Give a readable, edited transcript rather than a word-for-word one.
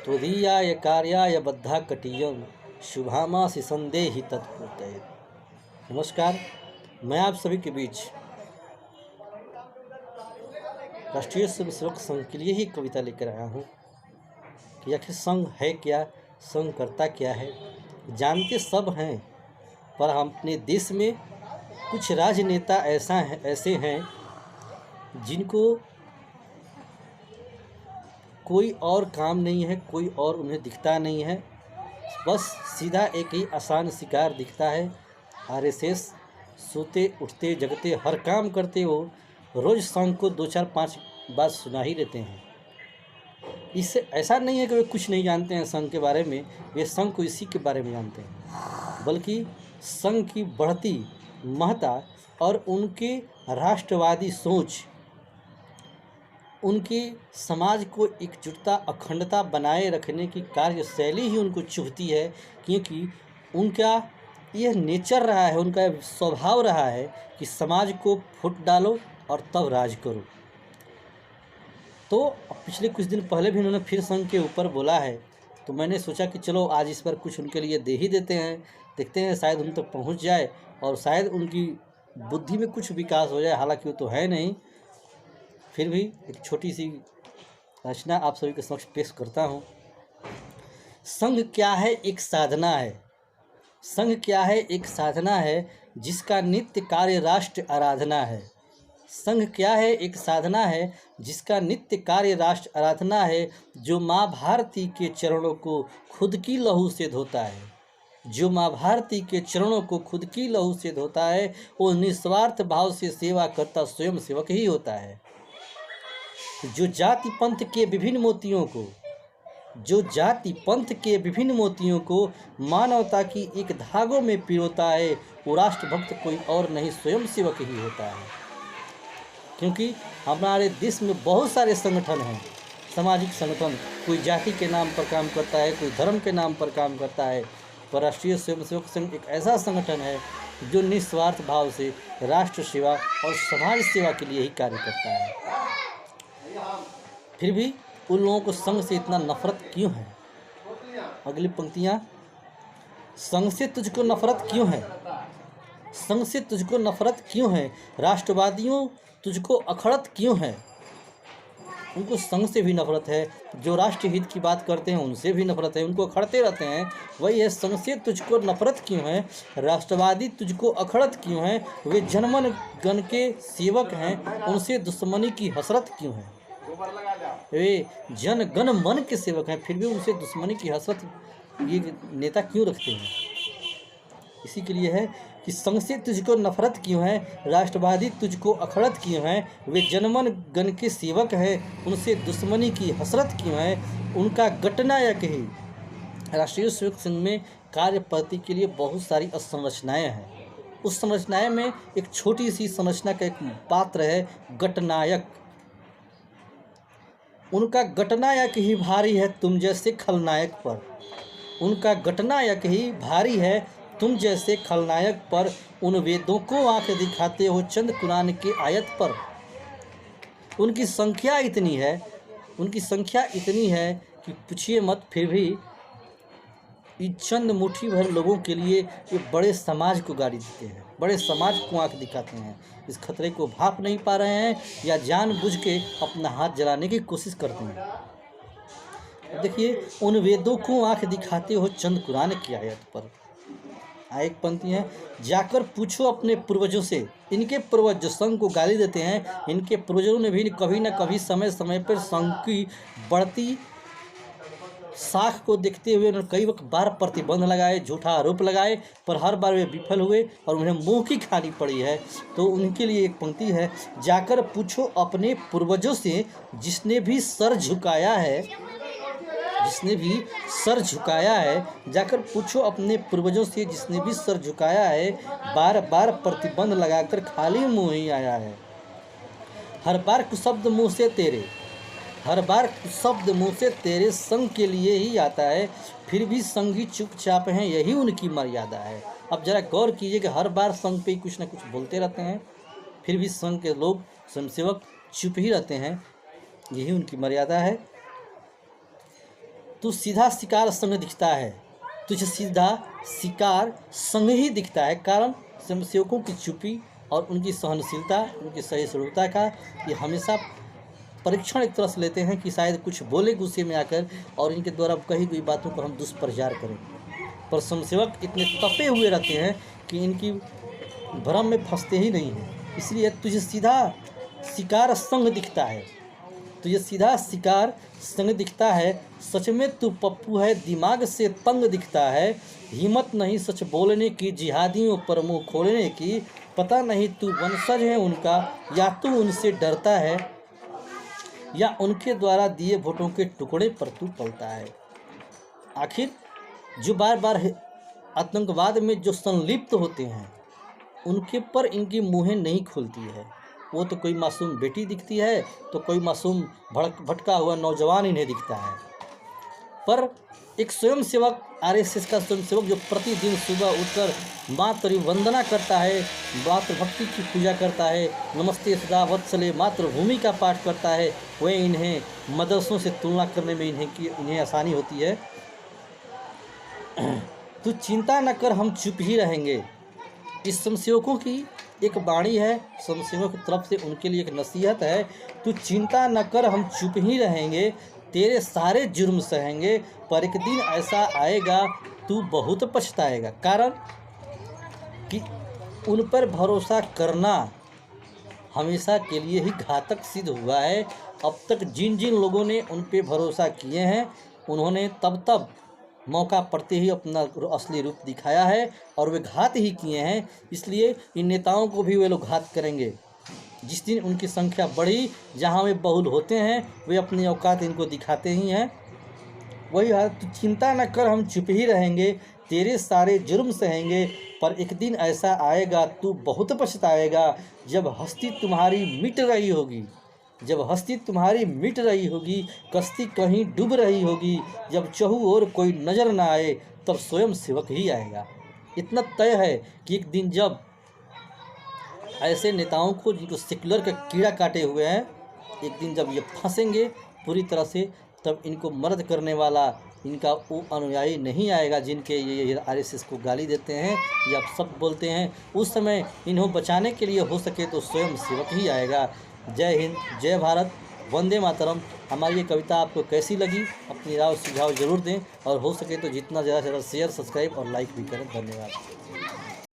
त्वदीयाय कार्याय बद्धा कटीयम शुभामासि संदेहि तत्पूर्तये। नमस्कार, मैं आप सभी के बीच राष्ट्रीय स्वयंसेवक संघ के लिए ही कविता लेकर आया हूँ कि आखिर संघ है क्या, संघ करता क्या है। जानते सब हैं, पर हम अपने देश में कुछ राजनेता ऐसे हैं जिनको कोई और काम नहीं है, कोई और उन्हें दिखता नहीं है, बस सीधा एक ही आसान शिकार दिखता है। आरएसएस सोते उठते जगते हर काम करते हो रोज़ संघ को 2-4-5 बात सुना ही देते हैं। इससे ऐसा नहीं है कि वे कुछ नहीं जानते हैं संघ के बारे में, वे संघ को इसी के बारे में जानते हैं, बल्कि संघ की बढ़ती महत्ता और उनके राष्ट्रवादी सोच, उनकी समाज को एकजुटता अखंडता बनाए रखने की कार्यशैली ही उनको चुभती है, क्योंकि उनका यह नेचर रहा है, उनका स्वभाव रहा है कि समाज को फूट डालो और तब राज करो। तो पिछले कुछ दिन पहले भी उन्होंने फिर संघ के ऊपर बोला है, तो मैंने सोचा कि चलो आज इस पर कुछ उनके लिए दे ही देते हैं, देखते हैं शायद उन तक पहुंच जाए और शायद उनकी बुद्धि में कुछ विकास हो जाए। हालांकि वो तो है नहीं, फिर भी एक छोटी सी रचना आप सभी के समक्ष पेश करता हूँ। संघ क्या है? एक साधना है। संघ क्या है? एक साधना है जिसका नित्य कार्य राष्ट्र आराधना है। संघ क्या है? एक साधना है जिसका नित्य कार्य राष्ट्र आराधना है, जो माँ भारती के चरणों को खुद की लहू से धोता है। जो माँ भारती के चरणों को खुद की लहू से धोता है, वो निस्वार्थ भाव से सेवा करता स्वयं सेवक ही होता है। जो जाति पंथ के विभिन्न मोतियों को मानवता की एक धागों में पिरोता है, वो राष्ट्रभक्त कोई और नहीं स्वयं सेवक ही होता है। क्योंकि हमारे देश में बहुत सारे संगठन हैं, सामाजिक संगठन, कोई जाति के नाम पर काम करता है, कोई धर्म के नाम पर काम करता है, पर राष्ट्रीय स्वयंसेवक संघ एक ऐसा संगठन है जो निस्वार्थ भाव से राष्ट्र सेवा और समाज सेवा के लिए ही कार्य करता है। फिर भी उन लोगों को संघ से इतना नफरत क्यों है? अगली पंक्तियाँ, संघ से तुझको नफरत क्यों है? संघ से तुझको नफरत क्यों है? राष्ट्रवादियों तुझको अखड़त क्यों है? उनको संघ से भी नफरत है, जो राष्ट्रहित की बात करते हैं उनसे भी नफरत है, उनको अखड़ते रहते हैं। वही है, संघ से तुझको नफरत क्यों है? राष्ट्रवादी तुझको अखड़त क्यों है? वे जनमन गण के सेवक हैं, उनसे दुश्मनी की हसरत क्यों है? वे जन गण मन के सेवक हैं, फिर भी उनसे दुश्मनी की हसरत ये नेता क्यों रखते हैं? इसी के लिए है कि संघ से तुझको नफरत क्यों है? राष्ट्रवादी तुझको अखड़त क्यों है? वे जनमन गण के सेवक हैं, उनसे दुश्मनी की हसरत क्यों है? उनका गठनायक ही राष्ट्रीय स्वयंसेवक संघ में कार्य पद्धति के लिए बहुत सारी असंरचनाएँ हैं। उस संरचनाएँ में एक छोटी सी संरचना का एक पात्र है गठनायक। उनका गठनायक ही भारी है तुम जैसे खलनायक पर। उनका गठनायक ही भारी है तुम जैसे खलनायक पर। उन वेदों को आंख दिखाते हो चंद कुरान के आयत पर। उनकी संख्या इतनी है कि पूछिए मत। फिर भी चंद मुट्ठी भर लोगों के लिए ये बड़े समाज को गाली देते हैं, बड़े समाज को आंख दिखाते हैं। इस खतरे को भाप नहीं पा रहे हैं या जानबूझ के अपना हाथ जलाने की कोशिश करते हैं। देखिए, उन वेदों को आंख दिखाते हो चंद कुरान की आयत पर। एक पंक्ति है, जाकर पूछो अपने पूर्वजों से। इनके पूर्वज जो संघ को गाली देते हैं, इनके पूर्वजों ने भी कभी न कभी समय समय पर संघ की बढ़ती साख को देखते हुए उन्होंने कई बार प्रतिबंध लगाए, झूठा आरोप लगाए, पर हर बार वे विफल हुए और उन्हें मुंह की खानी पड़ी है। तो उनके लिए एक पंक्ति है, जाकर पूछो अपने पूर्वजों से जिसने भी सर झुकाया है, जाकर पूछो अपने पूर्वजों से जिसने भी सर झुकाया है, बार बार प्रतिबंध लगाकर खाली मुँह ही आया है। हर बार कुशब्द मुँह से तेरे संघ के लिए ही आता है, फिर भी संघी चुपचाप हैं, यही उनकी मर्यादा है। अब जरा गौर कीजिए कि हर बार संघ पे कुछ न कुछ बोलते रहते हैं, फिर भी संघ के लोग स्वयंसेवक चुप ही रहते हैं, यही उनकी मर्यादा है। तू सीधा शिकार संग दिखता है, तुझे सीधा शिकार संग ही दिखता है। कारण स्वयंसेवकों की चुप्पी और उनकी सहनशीलता, उनकी सहिष्णुता का ये हमेशा परीक्षण एक तरह से लेते हैं कि शायद कुछ बोले गुस्से में आकर और इनके द्वारा कही गई बातों को हम दुष्प्रचार करें। पर स्वयंसेवक इतने तपे हुए रहते हैं कि इनकी भ्रम में फंसते ही नहीं हैं। इसलिए तुझे सीधा शिकार संग दिखता है, तुझे सीधा शिकार संग दिखता है। सच में तू पप्पू है, दिमाग से तंग दिखता है। हिम्मत नहीं सच बोलने की, जिहादियों पर मुँह खोलने की। पता नहीं तू वंशज है उनका या तू उनसे डरता है, या उनके द्वारा दिए वोटों के टुकड़े पर तू पलता है। आखिर जो बार बार आतंकवाद में जो संलिप्त होते हैं उनके पर इनकी मुँहें नहीं खुलती है। वो तो कोई मासूम बेटी दिखती है तो कोई मासूम भटका हुआ नौजवान इन्हें दिखता है। पर एक स्वयंसेवक, आरएसएस का स्वयंसेवक जो प्रतिदिन सुबह उठकर मातृ वंदना करता है, मातृभक्ति की पूजा करता है, नमस्ते सदा वत्सले मातृभूमि का पाठ करता है, वह इन्हें मदरसों से तुलना करने में इन्हें आसानी होती है। तू चिंता न कर हम चुप ही रहेंगे। इस स्वयंसेवकों की एक वाणी है, स्वयंसेवक की तरफ से उनके लिए एक नसीहत है। तू चिंता न कर हम चुप ही रहेंगे, तेरे सारे जुर्म सहेंगे, पर एक दिन ऐसा आएगा तू बहुत पछताएगा। कारण कि उन पर भरोसा करना हमेशा के लिए ही घातक सिद्ध हुआ है। अब तक जिन जिन लोगों ने उन पर भरोसा किए हैं उन्होंने तब मौका पड़ते ही अपना असली रूप दिखाया है और वे घात ही किए हैं। इसलिए इन नेताओं को भी वे लोग घात करेंगे। जिस दिन उनकी संख्या बढ़ी, जहां वे बहुल होते हैं, वे अपनी औकात इनको दिखाते ही हैं। वही है, तो चिंता न कर हम चुप ही रहेंगे, तेरे सारे जुर्म सहेंगे, पर एक दिन ऐसा आएगा तू बहुत पछताएगा। जब हस्ती तुम्हारी मिट रही होगी, जब हस्ती तुम्हारी मिट रही होगी, कश्ती कहीं डूब रही होगी, जब चहु और कोई नज़र न आए, तब स्वयं सेवक ही आएगा। इतना तय है कि एक दिन जब ऐसे नेताओं को जिनको सेक्युलर का कीड़ा काटे हुए हैं, एक दिन जब ये फंसेंगे पूरी तरह से, तब इनको मर्द करने वाला इनका वो अनुयायी नहीं आएगा जिनके ये आरएसएस को गाली देते हैं या सब बोलते हैं। उस समय इन्हें बचाने के लिए हो सके तो स्वयं सेवक ही आएगा। जय हिंद, जय भारत, वंदे मातरम। हमारी ये कविता आपको कैसी लगी अपनी राय सुझाव जरूर दें और हो सके तो जितना ज़्यादा से ज़्यादा शेयर, सब्सक्राइब और लाइक भी करें। धन्यवाद।